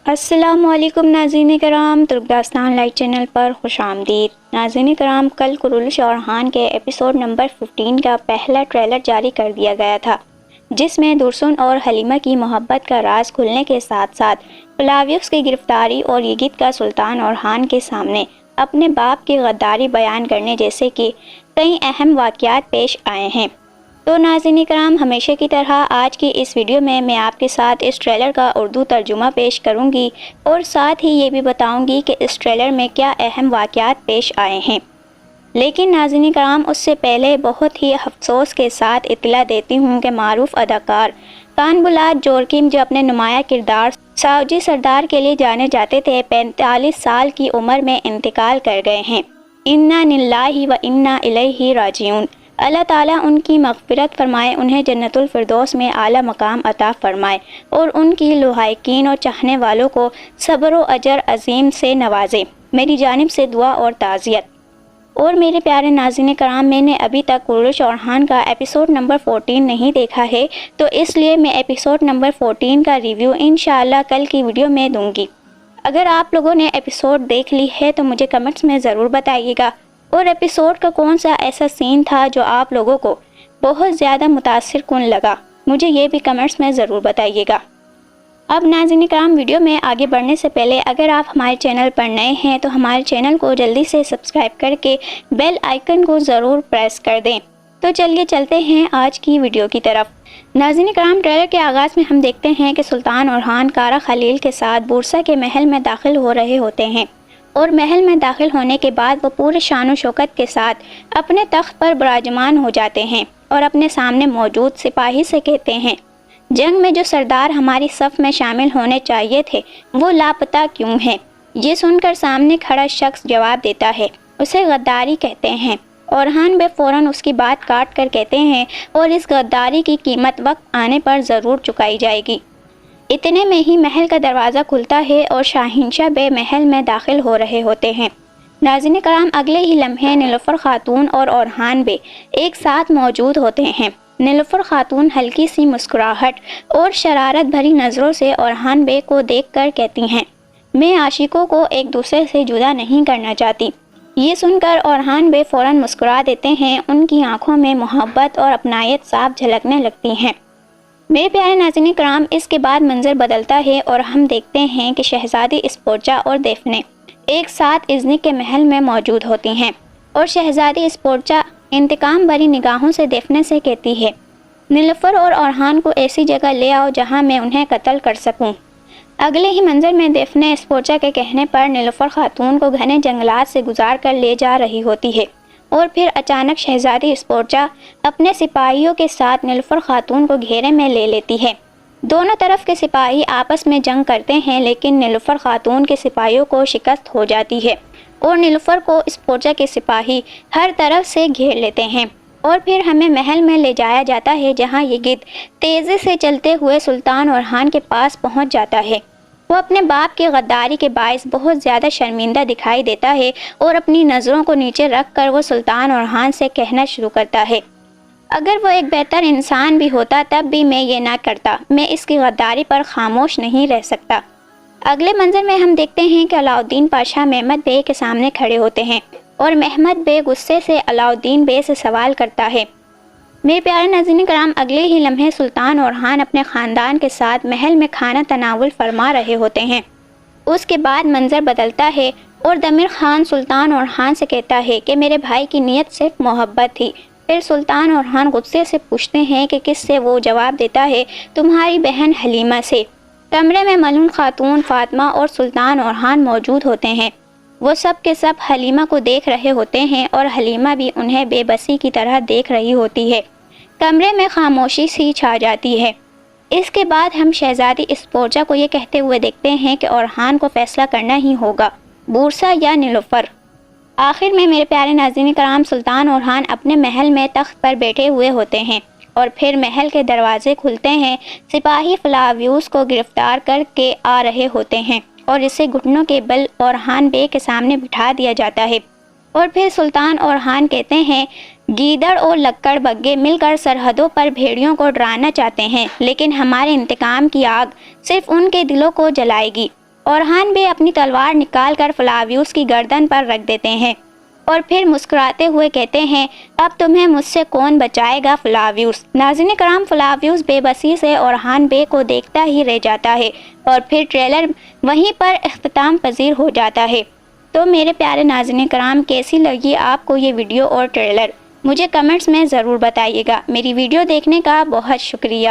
السلام علیکم ناظرین کرام، ترک داستان لائیو چینل پر خوش آمدید۔ ناظرین کرام، کل کرولش اورحان کے ایپیسوڈ نمبر 15 کا پہلا ٹریلر جاری کر دیا گیا تھا، جس میں درسن اور حلیمہ کی محبت کا راز کھلنے کے ساتھ ساتھ فلاویوس کی گرفتاری اور یگت کا سلطان اورحان کے سامنے اپنے باپ کی غداری بیان کرنے جیسے کہ کئی اہم واقعات پیش آئے ہیں۔ تو ناظرین کرام، ہمیشہ کی طرح آج کی اس ویڈیو میں آپ کے ساتھ اس ٹریلر کا اردو ترجمہ پیش کروں گی اور ساتھ ہی یہ بھی بتاؤں گی کہ اس ٹریلر میں کیا اہم واقعات پیش آئے ہیں۔ لیکن ناظرین کرام، اس سے پہلے بہت ہی افسوس کے ساتھ اطلاع دیتی ہوں کہ معروف اداکار کان بلاد جورکیم، جو اپنے نمایاں کردار ساوجی سردار کے لیے جانے جاتے تھے، 45 سال کی عمر میں انتقال کر گئے ہیں۔ انا للہ و انا الیہ راجعون۔ اللہ تعالیٰ ان کی مغفرت فرمائے، انہیں جنت الفردوس میں اعلیٰ مقام عطا فرمائے اور ان کی لوحائقین اور چاہنے والوں کو صبر و اجر عظیم سے نوازے۔ میری جانب سے دعا اور تعزیت۔ اور میرے پیارے ناظرین کرام، میں نے ابھی تک کرولش اورحان کا ایپیسوڈ نمبر 14 نہیں دیکھا ہے، تو اس لیے میں ایپیسوڈ نمبر 14 کا ریویو انشاءاللہ کل کی ویڈیو میں دوں گی۔ اگر آپ لوگوں نے ایپیسوڈ دیکھ لی ہے تو مجھے کمنٹس میں ضرور بتائیے گا، اور ایپیسوڈ کا کون سا ایسا سین تھا جو آپ لوگوں کو بہت زیادہ متاثر کن لگا، مجھے یہ بھی کمنٹس میں ضرور بتائیے گا۔ اب ناظرین کرام، ویڈیو میں آگے بڑھنے سے پہلے اگر آپ ہمارے چینل پر نئے ہیں تو ہمارے چینل کو جلدی سے سبسکرائب کر کے بیل آئیکن کو ضرور پریس کر دیں۔ تو چلیے چلتے ہیں آج کی ویڈیو کی طرف۔ ناظرین کرام، ٹریلر کے آغاز میں ہم دیکھتے ہیں کہ سلطان اورحان کارا خلیل کے ساتھ بورسا کے محل میں داخل ہو رہے ہوتے ہیں، اور محل میں داخل ہونے کے بعد وہ پورے شان و شوکت کے ساتھ اپنے تخت پر براجمان ہو جاتے ہیں اور اپنے سامنے موجود سپاہی سے کہتے ہیں، جنگ میں جو سردار ہماری صف میں شامل ہونے چاہیے تھے وہ لاپتہ کیوں ہیں؟ یہ سن کر سامنے کھڑا شخص جواب دیتا ہے، اسے غداری کہتے ہیں۔ اورحان بے فوراً اس کی بات کاٹ کر کہتے ہیں، اور اس غداری کی قیمت وقت آنے پر ضرور چکائی جائے گی۔ اتنے میں ہی محل کا دروازہ کھلتا ہے اور شاہنشاہ بے محل میں داخل ہو رہے ہوتے ہیں۔ ناظرین کرام، اگلے ہی لمحے نیلوفر خاتون اور اورحان بے ایک ساتھ موجود ہوتے ہیں۔ نیلوفر خاتون ہلکی سی مسکراہٹ اور شرارت بھری نظروں سے اورحان بے کو دیکھ کر کہتی ہیں، میں عاشقوں کو ایک دوسرے سے جدا نہیں کرنا چاہتی۔ یہ سن کر اورحان بے فوراً مسکرا دیتے ہیں، ان کی آنکھوں میں محبت اور اپنائیت صاف جھلکنے لگتی ہیں۔ میرے پیارے ناظرین کرام، اس کے بعد منظر بدلتا ہے اور ہم دیکھتے ہیں کہ شہزادی اسپورچا اور دیفنے ایک ساتھ ازنی کے محل میں موجود ہوتی ہیں، اور شہزادی اسپورچا انتقام بھری نگاہوں سے دیفنے سے کہتی ہے، نیلوفر اور اورحان کو ایسی جگہ لے آؤ جہاں میں انہیں قتل کر سکوں۔ اگلے ہی منظر میں دیفنے اسپورچا کے کہنے پر نیلوفر خاتون کو گھنے جنگلات سے گزار کر لے جا رہی ہوتی ہے، اور پھر اچانک شہزادی اسپورچا اپنے سپاہیوں کے ساتھ نیلوفر خاتون کو گھیرے میں لے لیتی ہے۔ دونوں طرف کے سپاہی آپس میں جنگ کرتے ہیں، لیکن نیلوفر خاتون کے سپاہیوں کو شکست ہو جاتی ہے اور نیلوفر کو اسپورچا کے سپاہی ہر طرف سے گھیر لیتے ہیں، اور پھر ہمیں محل میں لے جایا جاتا ہے جہاں یگت تیزی سے چلتے ہوئے سلطان اورحان کے پاس پہنچ جاتا ہے۔ وہ اپنے باپ کی غداری کے باعث بہت زیادہ شرمندہ دکھائی دیتا ہے اور اپنی نظروں کو نیچے رکھ کر وہ سلطان اورحان سے کہنا شروع کرتا ہے، اگر وہ ایک بہتر انسان بھی ہوتا تب بھی میں یہ نہ کرتا، میں اس کی غداری پر خاموش نہیں رہ سکتا۔ اگلے منظر میں ہم دیکھتے ہیں کہ علاؤالدین پاشا محمد بے کے سامنے کھڑے ہوتے ہیں، اور محمد بے غصے سے علاؤالدین بے سے سوال کرتا ہے۔ میرے پیارے ناظرین کرام، اگلے ہی لمحے سلطان اورحان اپنے خاندان کے ساتھ محل میں کھانا تناول فرما رہے ہوتے ہیں۔ اس کے بعد منظر بدلتا ہے اور دمیر خان سلطان اورحان سے کہتا ہے کہ میرے بھائی کی نیت صرف محبت تھی۔ پھر سلطان اورحان غصے سے پوچھتے ہیں کہ کس سے؟ وہ جواب دیتا ہے، تمہاری بہن حلیمہ سے۔ کمرے میں ملون خاتون فاطمہ اور سلطان اورحان موجود ہوتے ہیں، وہ سب کے سب حلیمہ کو دیکھ رہے ہوتے ہیں اور حلیمہ بھی انہیں بے بسی کی طرح دیکھ رہی ہوتی ہے۔ کمرے میں خاموشی سی چھا جاتی ہے۔ اس کے بعد ہم شہزادی اسپورچا کو یہ کہتے ہوئے دیکھتے ہیں کہ اورحان کو فیصلہ کرنا ہی ہوگا، بورسا یا نیلوفر۔ آخر میں میرے پیارے ناظرین کرام، سلطان اورحان اپنے محل میں تخت پر بیٹھے ہوئے ہوتے ہیں، اور پھر محل کے دروازے کھلتے ہیں، سپاہی فلاویوس کو گرفتار کر کے آ رہے ہوتے ہیں اور اسے گھٹنوں کے بل اورحان بے کے سامنے بٹھا دیا جاتا ہے، اور پھر سلطان اورحان کہتے ہیں، گیدڑ اور لکڑ بگے مل کر سرحدوں پر بھیڑیوں کو ڈرانا چاہتے ہیں، لیکن ہمارے انتقام کی آگ صرف ان کے دلوں کو جلائے گی۔ orhan بے اپنی تلوار نکال کر فلاویوس کی گردن پر رکھ دیتے ہیں اور پھر مسکراتے ہوئے کہتے ہیں اب تمہیں مجھ سے کون بچائے گا فلاویوس۔ ناظرین کرام، فلاویوس بے بسی سے orhan بے کو دیکھتا ہی رہ جاتا ہے اور پھر ٹریلر وہیں پر اختتام پذیر ہو جاتا ہے۔ تو میرے پیارے ناظرین کرام، کیسی لگی آپ کو یہ ویڈیو اور ٹریلر؟ مجھے کمنٹس میں ضرور بتائیے گا۔ میری ویڈیو دیکھنے کا بہت شکریہ۔